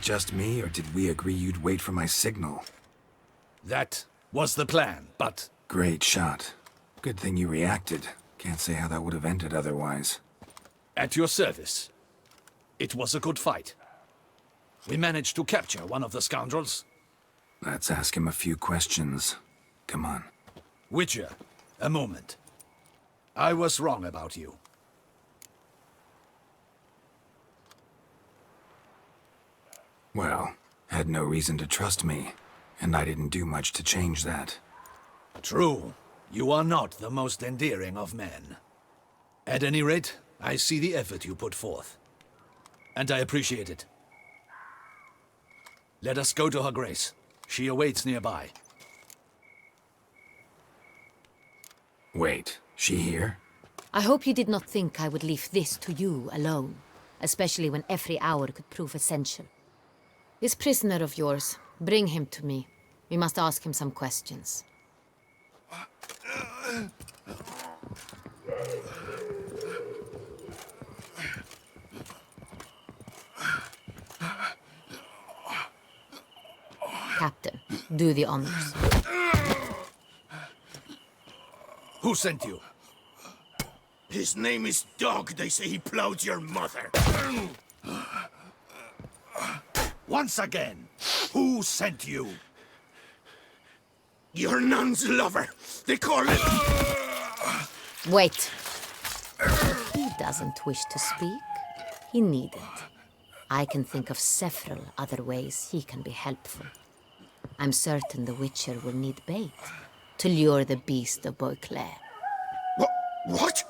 it just me, or did we agree you'd wait for my signal? That was the plan, but... Great shot. Good thing you reacted. Can't say how that would have ended otherwise. At your service. It was a good fight. We managed to capture one of the scoundrels. Let's ask him a few questions. Come on. Witcher, a moment. I was wrong about you. Well, had no reason to trust me, and I didn't do much to change that. True. You are not the most endearing of men. At any rate, I see the effort you put forth. And I appreciate it. Let us go to her grace. She awaits nearby. Wait, she here? I hope you did not think I would leave this to you alone, especially when every hour could prove essential. This prisoner of yours, bring him to me. We must ask him some questions. Captain, do the honors. Who sent you? His name is Dog. They say he plowed your mother. Once again, who sent you? Your nun's lover. They call it... Wait. If he doesn't wish to speak, he needn't. I can think of several other ways he can be helpful. I'm certain the Witcher will need bait to lure the beast of Beauclair. What?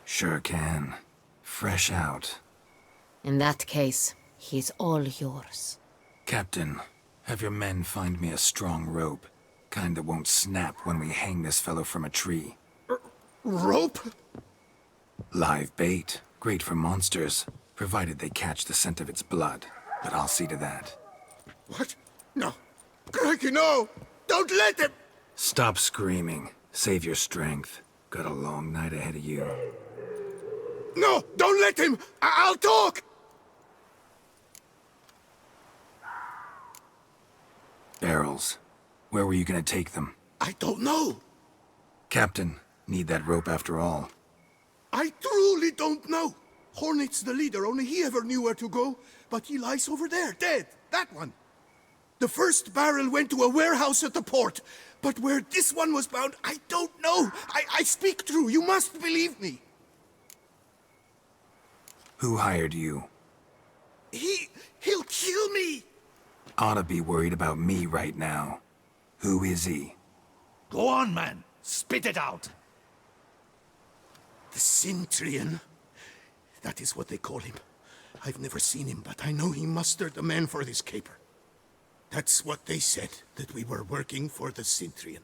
Sure can. Fresh out. In that case, he's all yours. Captain, have your men find me a strong rope. Kind that won't snap when we hang this fellow from a tree. Rope? Live bait. Great for monsters, provided they catch the scent of its blood. But I'll see to that. What? No. Crikey, no! Don't let him! Stop screaming. Save your strength. Got a long night ahead of you. No! Don't let him! I'll talk! Barrels. Where were you gonna take them? I don't know. Captain, need that rope after all. I truly don't know. Hornet's the leader, only he ever knew where to go. But he lies over there, dead. That one. The first barrel went to a warehouse at the port. But where this one was bound, I don't know. I speak true. You must believe me. Who hired you? He'll kill me. Oughta be worried about me right now. Who is he? Go on, man. Spit it out. The Centurion. That is what they call him. I've never seen him, but I know he mustered the men for this caper. That's what they said, that we were working for the Centurion.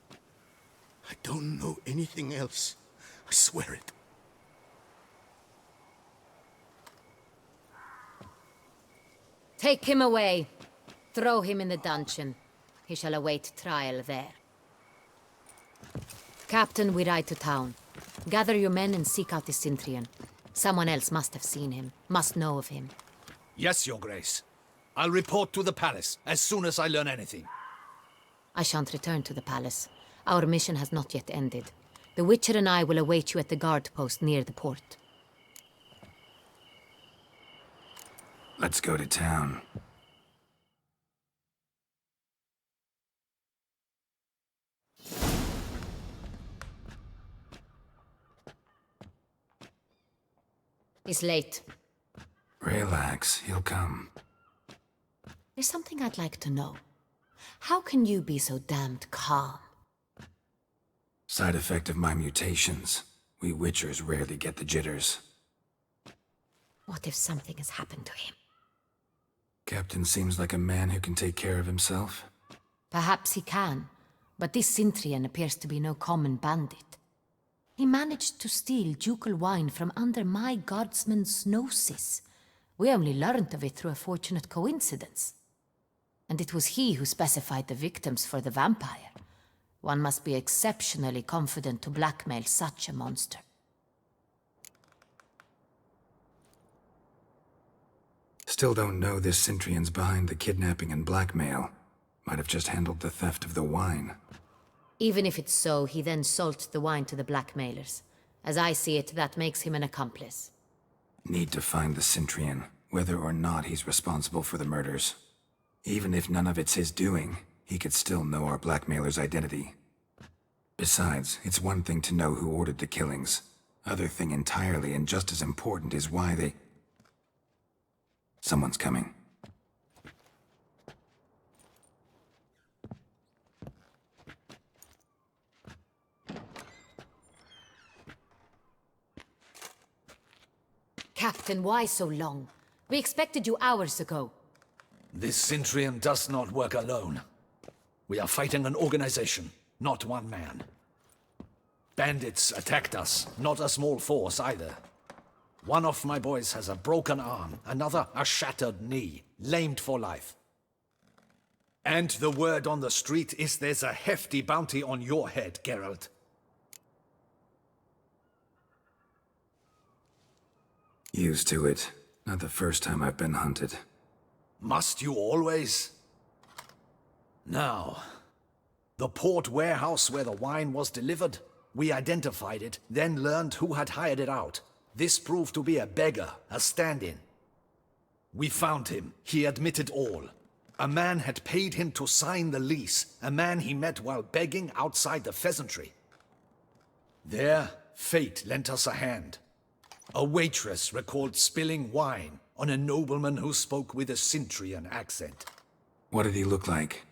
I don't know anything else. I swear it. Take him away. Throw him in the dungeon. He shall await trial there. Captain, we ride to town. Gather your men and seek out the Centurion. Someone else must have seen him, must know of him. Yes, Your Grace. I'll report to the palace as soon as I learn anything. I shan't return to the palace. Our mission has not yet ended. The Witcher and I will await you at the guard post near the port. Let's go to town. He's late. Relax, he'll come. There's something I'd like to know. How can you be so damned calm? Side effect of my mutations. We Witchers rarely get the jitters. What if something has happened to him? Captain seems like a man who can take care of himself. Perhaps he can, but this Centurion appears to be no common bandit. He managed to steal ducal wine from under my guardsman's noses. We only learned of it through a fortunate coincidence. And it was he who specified the victims for the vampire. One must be exceptionally confident to blackmail such a monster. Still don't know this Centrion's behind the kidnapping and blackmail. Might have just handled the theft of the wine. Even if it's so, he then sold the wine to the blackmailers. As I see it, that makes him an accomplice. Need to find the Centrion, whether or not he's responsible for the murders. Even if none of it's his doing, he could still know our blackmailer's identity. Besides, it's one thing to know who ordered the killings. Other thing entirely, and just as important, is why they... Someone's coming. Captain, why so long? We expected you hours ago. This Centurion does not work alone. We are fighting an organization, not one man. Bandits attacked us, not a small force either. One of my boys has a broken arm, another a shattered knee, lamed for life. And the word on the street is there's a hefty bounty on your head, Geralt. Used to it. Not the first time I've been hunted. Must you always? Now, the port warehouse where the wine was delivered, we identified it, then learned who had hired it out. This proved to be a beggar, a stand-in. We found him. He admitted all. A man had paid him to sign the lease, a man he met while begging outside the pheasantry. There, fate lent us a hand. A waitress recalled spilling wine on a nobleman who spoke with a Centurion accent. What did he look like?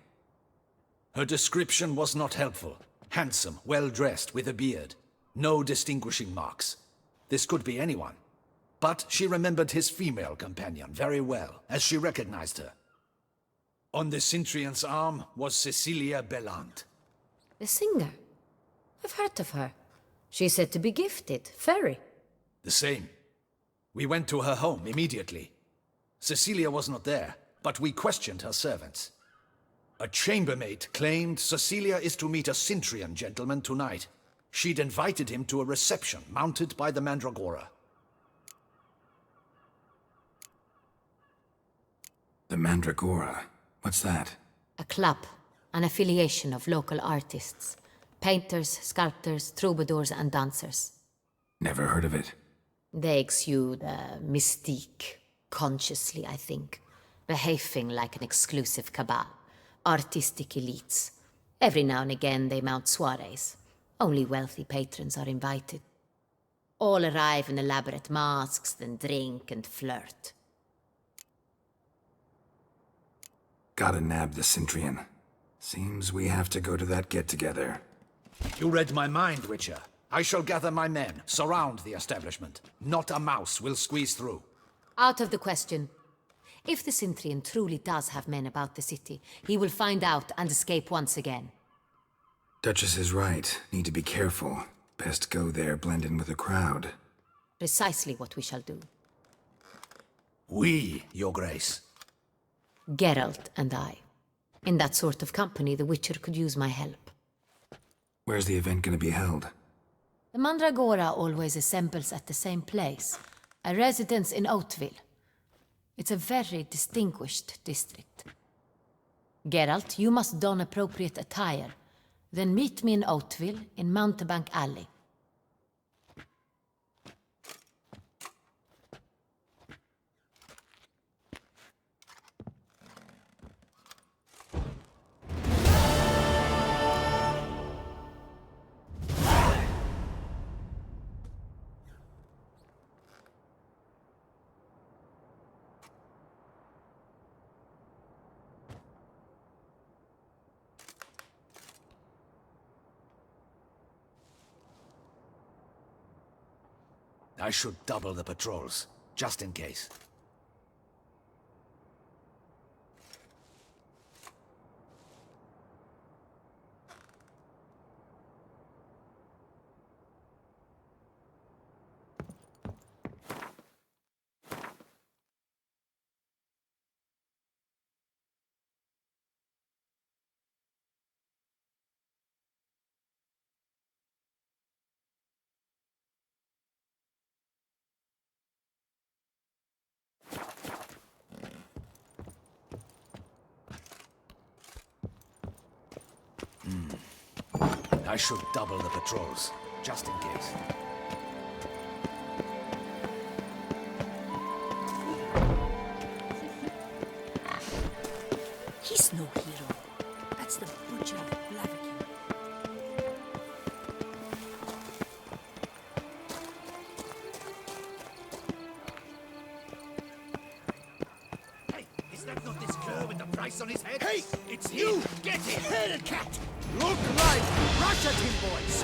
Her description was not helpful. Handsome, well-dressed, with a beard. No distinguishing marks. This could be anyone. But she remembered his female companion very well, as she recognized her. On the Centurion's arm was Cecilia Bellant. The singer? I've heard of her. She's said to be gifted, fairy. The same. We went to her home immediately. Cecilia was not there, but we questioned her servants. A chambermaid claimed Cecilia is to meet a Centurion gentleman tonight. She'd invited him to a reception mounted by the Mandragora. The Mandragora? What's that? A club, an affiliation of local artists. Painters, sculptors, troubadours and dancers. Never heard of it. They exude mystique, consciously, I think. Behaving like an exclusive cabal. Artistic elites. Every now and again they mount soirees. Only wealthy patrons are invited. All arrive in elaborate masks, then drink and flirt. Gotta nab the Centurion. Seems we have to go to that get-together. You read my mind, Witcher. I shall gather my men, surround the establishment. Not a mouse will squeeze through. Out of the question. If the Centurion truly does have men about the city, he will find out and escape once again. Duchess is right. Need to be careful. Best go there, blend in with the crowd. Precisely what we shall do. We, Your Grace. Geralt and I. In that sort of company, the Witcher could use my help. Where's the event gonna be held? The Mandragora always assembles at the same place, a residence in Oatville. It's a very distinguished district. Geralt, you must don appropriate attire. Then meet me in Oatville, in Mountebank Alley. I should double the patrols, just in case. I should double the patrols, just in case. He's no hero. That's the butcher of Blaviken. Hey, is that not this cur with the price on his head? Hey! It's You! him! Get him! Hellcat! Look right! Rush at him, boys!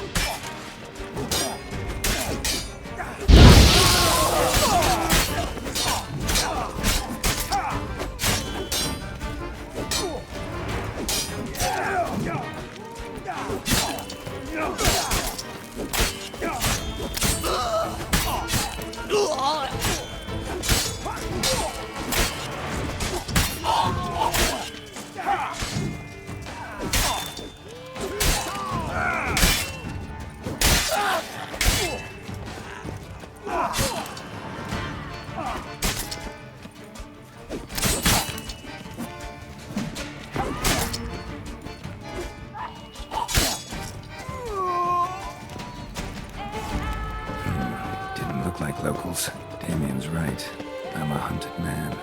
Didn't look like locals. Damien's right. I'm a hunted man.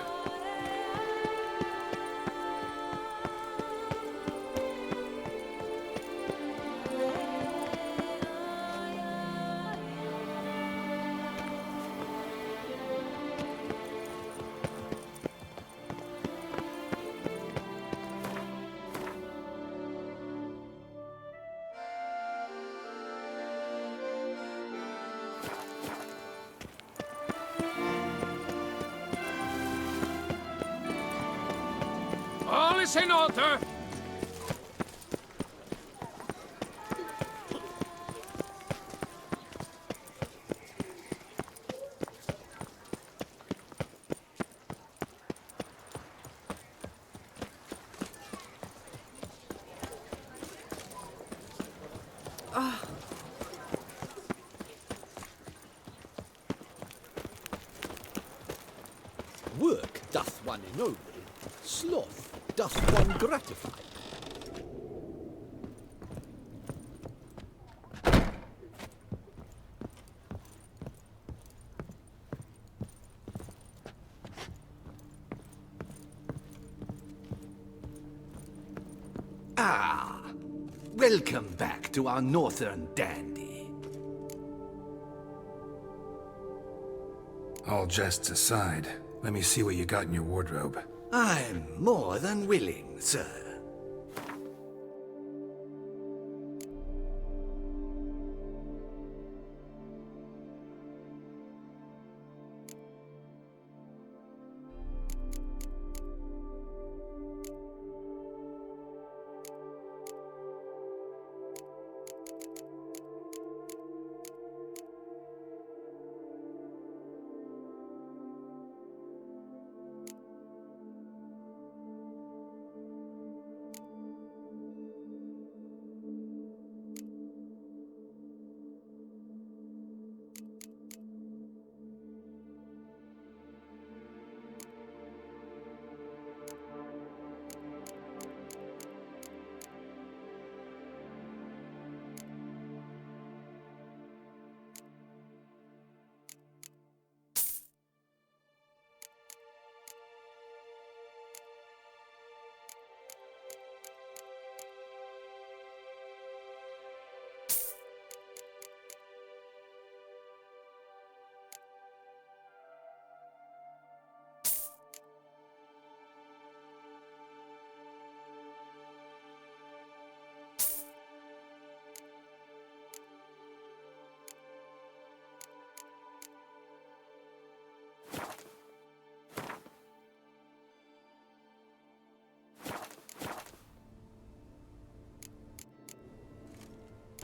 All is in order. Work doth one ennoble, sloth doth one gratify. Ah, welcome back to our northern dandy. All jests aside, let me see what you got in your wardrobe. I'm more than willing, sir.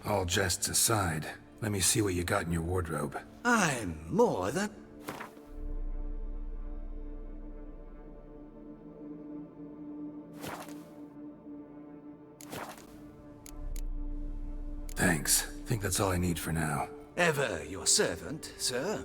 All jests aside, let me see what you got in your wardrobe. I'm more than... Thanks. Think that's all I need for now. Ever your servant, sir.